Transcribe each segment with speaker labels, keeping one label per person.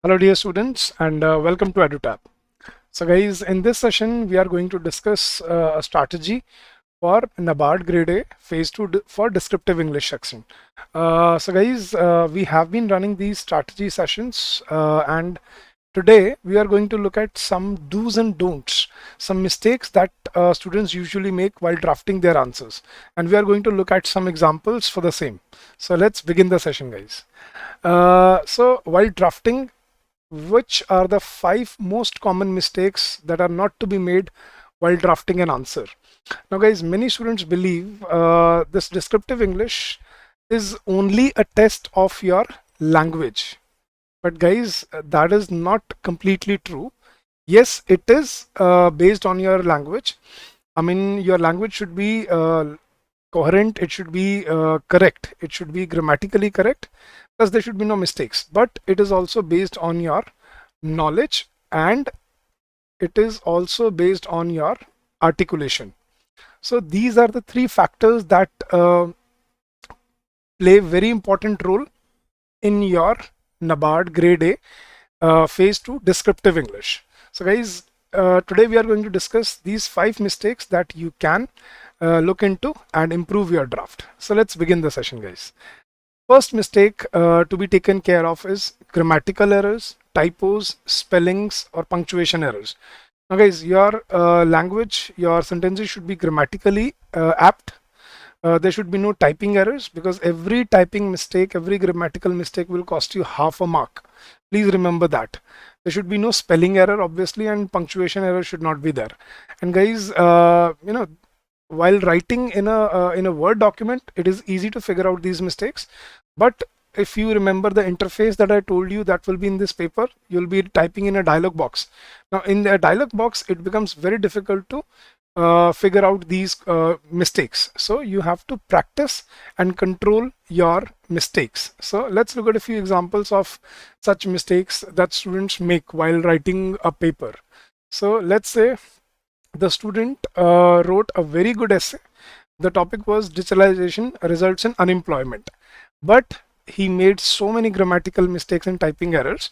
Speaker 1: Hello dear students and welcome to EduTap. So guys, in this session we are going to discuss a strategy for NABARD Grade A Phase 2 for Descriptive English section. So guys, we have been running these strategy sessions and today we are going to look at some do's and don'ts, some mistakes that students usually make while drafting their answers, and we are going to look at some examples for the same. So let's begin the session guys. So while drafting, which are the 5 most common mistakes that are not to be made while drafting an answer? Now guys, many students believe this descriptive English is only a test of your language. But guys, that is not completely true. Yes, it is based on your language. I mean, your language should be coherent, it should be correct, it should be grammatically correct, thus there should be no mistakes. But it is also based on your knowledge and it is also based on your articulation. So these are the 3 factors that play very important role in your NABARD Grade A Phase 2 Descriptive English. So guys, today we are going to discuss these 5 mistakes that you can look into and improve your draft. So let's begin the session guys. First mistake to be taken care of is grammatical errors, typos, spellings or punctuation errors. Now guys, your language, your sentences should be grammatically apt. There should be no typing errors, because every typing mistake, every grammatical mistake will cost you half a mark. Please remember that. There should be no spelling error obviously, and punctuation error should not be there. And guys, while writing in a Word document, it is easy to figure out these mistakes. But if you remember the interface that I told you that will be in this paper, you'll be typing in a dialog box. Now in the dialog box, it becomes very difficult to figure out these mistakes. So you have to practice and control your mistakes. So let's look at a few examples of such mistakes that students make while writing a paper. So let's say the student wrote a very good essay. The topic was digitalization results in unemployment, but he made so many grammatical mistakes and typing errors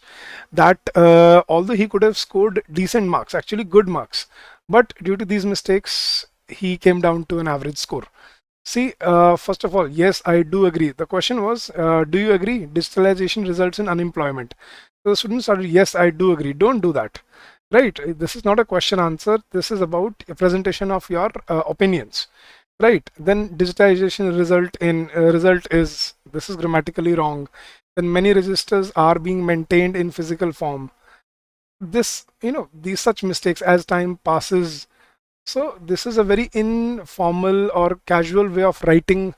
Speaker 1: that although he could have scored decent marks, actually good marks, but due to these mistakes he came down to an average score. See, first of all, yes, I do agree. The question was, do you agree digitalization results in unemployment? So the students started, yes, I do agree. Don't do that. Right? This is not a question answer. This is about a presentation of your opinions. Right? Then digitization result is, this is grammatically wrong. Then many registers are being maintained in physical form. This, these such mistakes as time passes. So this is a very informal or casual way of writing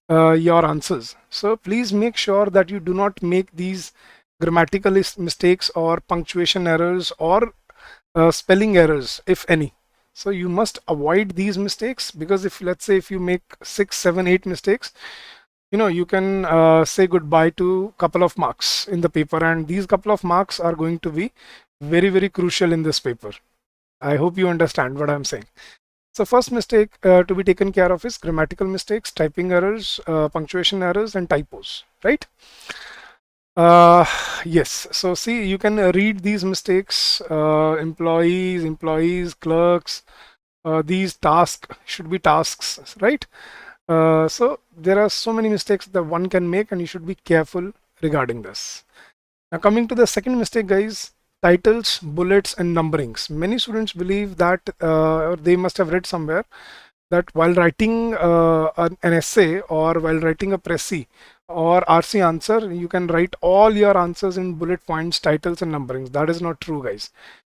Speaker 1: your answers. So please make sure that you do not make these grammatical mistakes or punctuation errors or spelling errors, if any. So you must avoid these mistakes, because if, let's say, if you make 6, 7, 8 mistakes, you can say goodbye to couple of marks in the paper, and these couple of marks are going to be very, very crucial in this paper. I hope you understand what I'm saying. So first mistake to be taken care of is grammatical mistakes, typing errors, punctuation errors and typos, right? Yes, so see, you can read these mistakes, employees, clerks, these tasks should be tasks, right? So there are so many mistakes that one can make, and you should be careful regarding this. Now coming to the second mistake guys, titles, bullets and numberings. Many students believe that, or they must have read somewhere, that while writing an essay or while writing a précis or RC answer, you can write all your answers in bullet points, titles and numberings. That is not true guys.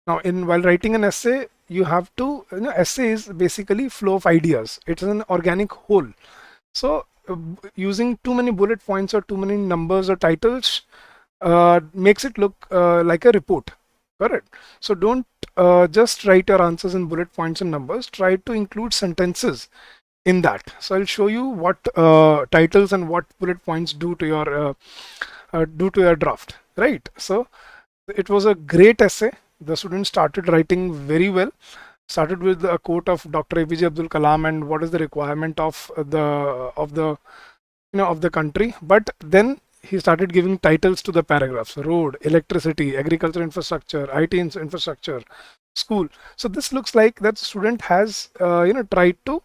Speaker 1: Now while writing an essay, you have to, essay is basically flow of ideas. It is an organic whole. So using too many bullet points or too many numbers or titles makes it look like a report. Correct. So don't just write your answers in bullet points and numbers. Try to include sentences in that. So I'll show you what titles and what bullet points do to your draft. Right. So it was a great essay. The students started writing very well. Started with a quote of Dr. APJ Abdul Kalam and what is the requirement of the country. But then he started giving titles to the paragraphs: road, electricity, agriculture infrastructure, IT infrastructure, school. So this looks like that student has tried to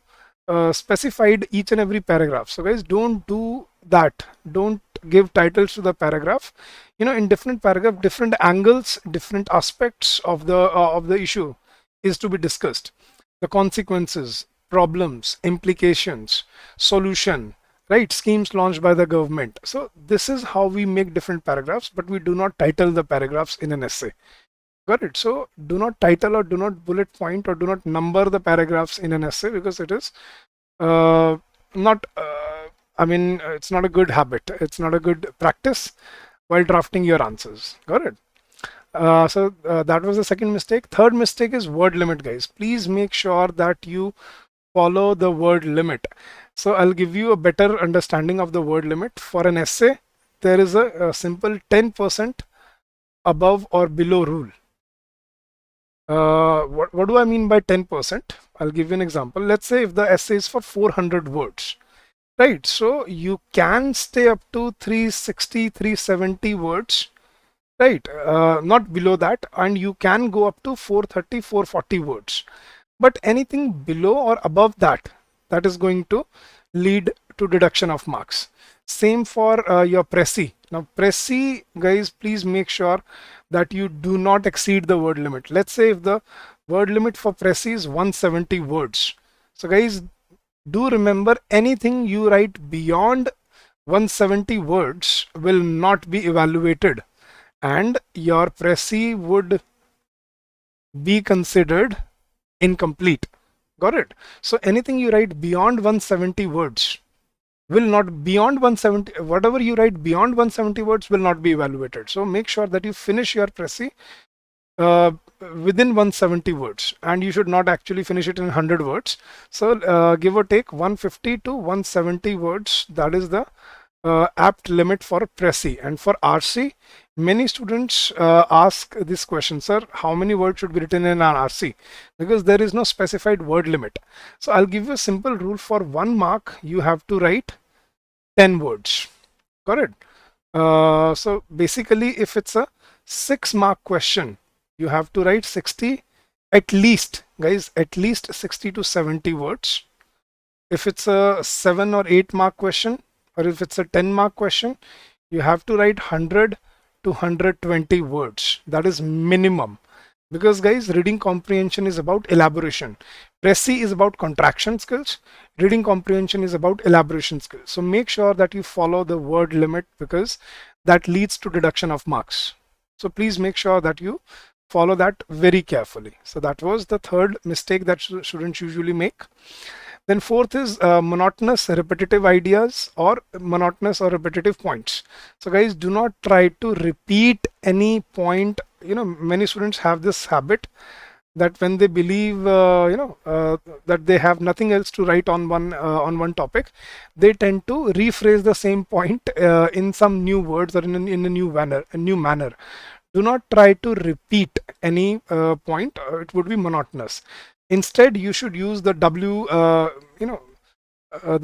Speaker 1: specified each and every paragraph. So guys, don't do that. Don't give titles to the paragraph. In different paragraph, different angles, different aspects of the issue is to be discussed: the consequences, problems, implications, solution, right? Schemes launched by the government. So this is how we make different paragraphs, but we do not title the paragraphs in an essay. Got it? So do not title or do not bullet point or do not number the paragraphs in an essay, because it is not it's not a good habit. It's not a good practice while drafting your answers. Got it? That was the second mistake. Third mistake is word limit, guys. Please make sure that you follow the word limit. So I'll give you a better understanding of the word limit. For an essay, there is a simple 10% above or below rule. What do I mean by 10%? I'll give you an example. Let's say if the essay is for 400 words, right? So you can stay up to 360, 370 words, right? Not below that, and you can go up to 430, 440 words. But anything below or above that, that is going to lead to deduction of marks. Same for your Prezi. Now Prezi, guys, please make sure that you do not exceed the word limit. Let's say if the word limit for Prezi is 170 words. So guys, do remember, anything you write beyond 170 words will not be evaluated, and your Prezi would be considered incomplete. Got it? So anything you write beyond 170 words will not, beyond 170, whatever you write beyond 170 words will not be evaluated. So make sure that you finish your Prezi within 170 words, and you should not actually finish it in 100 words. So give or take 150 to 170 words, that is the apt limit for Prezi. And for RC, many students ask this question: sir, how many words should be written in an RC? Because there is no specified word limit. So I'll give you a simple rule. For 1 mark, you have to write 10 words. Got it? So basically, if it's a 6-mark question, you have to write 60, at least, guys, at least 60 to 70 words. If it's a 7 or 8-mark question, or if it's a 10-mark question, you have to write 100 to 120 words. That is minimum. Because guys, reading comprehension is about elaboration. Prezi is about contraction skills. Reading comprehension is about elaboration skills. So make sure that you follow the word limit, because that leads to deduction of marks. So please make sure that you follow that very carefully. So that was the third mistake that students usually make. Then fourth is monotonous repetitive ideas or monotonous or repetitive points. So guys, do not try to repeat any point. Many students have this habit that when they believe that they have nothing else to write on one topic, they tend to rephrase the same point in some new words or in a new manner. Do not try to repeat any point. It would be monotonous. Instead, you should use the the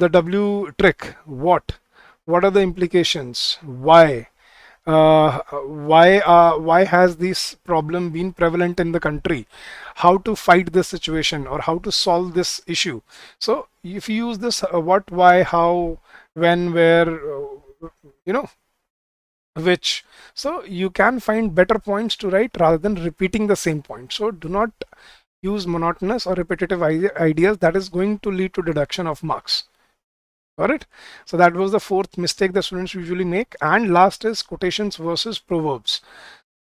Speaker 1: W trick. What are the implications? Why? Why has this problem been prevalent in the country? How to fight this situation, or how to solve this issue? So if you use this what, why, how, when, where, which, so you can find better points to write rather than repeating the same point. So do not use monotonous or repetitive ideas. That is going to lead to deduction of marks. Got it? So that was the fourth mistake that students usually make. And last is quotations versus proverbs.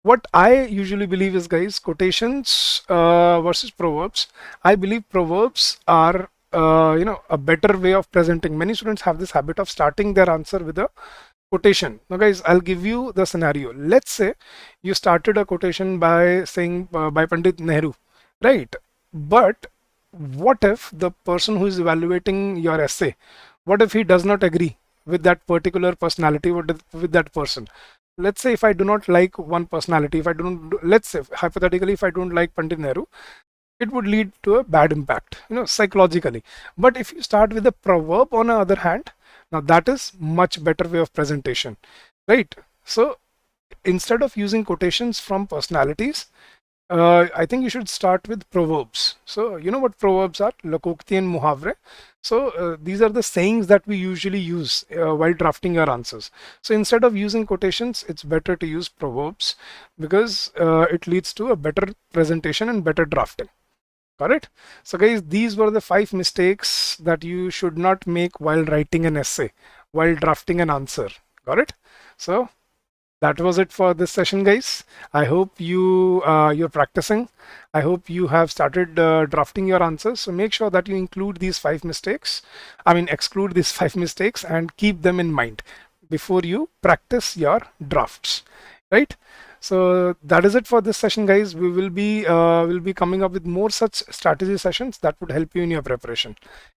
Speaker 1: What I usually believe is, guys, quotations versus proverbs. I believe proverbs are a better way of presenting. Many students have this habit of starting their answer with a quotation. Now guys, I'll give you the scenario. Let's say you started a quotation by saying by Pandit Nehru, right? But what if the person who is evaluating your essay, what if he does not agree with that particular personality, with that person? Let's say if I do not like one personality, if I don't, let's say hypothetically, if I don't like Pandit Nehru, it would lead to a bad impact, psychologically. But if you start with a proverb, on the other hand, now that is much better way of presentation. right? So instead of using quotations from personalities, I think you should start with proverbs. So you know what proverbs are? Lokokti and muhavre. So these are the sayings that we usually use while drafting your answers. So instead of using quotations, it's better to use proverbs because it leads to a better presentation and better drafting. Got it? So guys, these were the 5 mistakes that you should not make while writing an essay, while drafting an answer. Got it? So that was it for this session, guys. I hope you're practicing. I hope you have started drafting your answers. So make sure that you include these 5 mistakes. I mean, exclude these 5 mistakes and keep them in mind before you practice your drafts, right? So that is it for this session, guys. We will be coming up with more such strategy sessions that would help you in your preparation,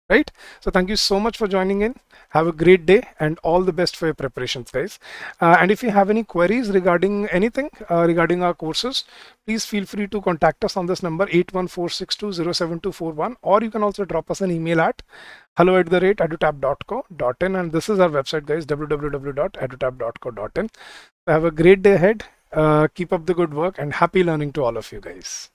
Speaker 1: right? So thank you so much for joining in. Have a great day and all the best for your preparations, guys. And if you have any queries regarding anything regarding our courses, please feel free to contact us on this number 8146207241, or you can also drop us an email at hello@edutap.co.in, and this is our website, guys, www.edutap.co.in. Have a great day ahead. Keep up the good work and happy learning to all of you guys.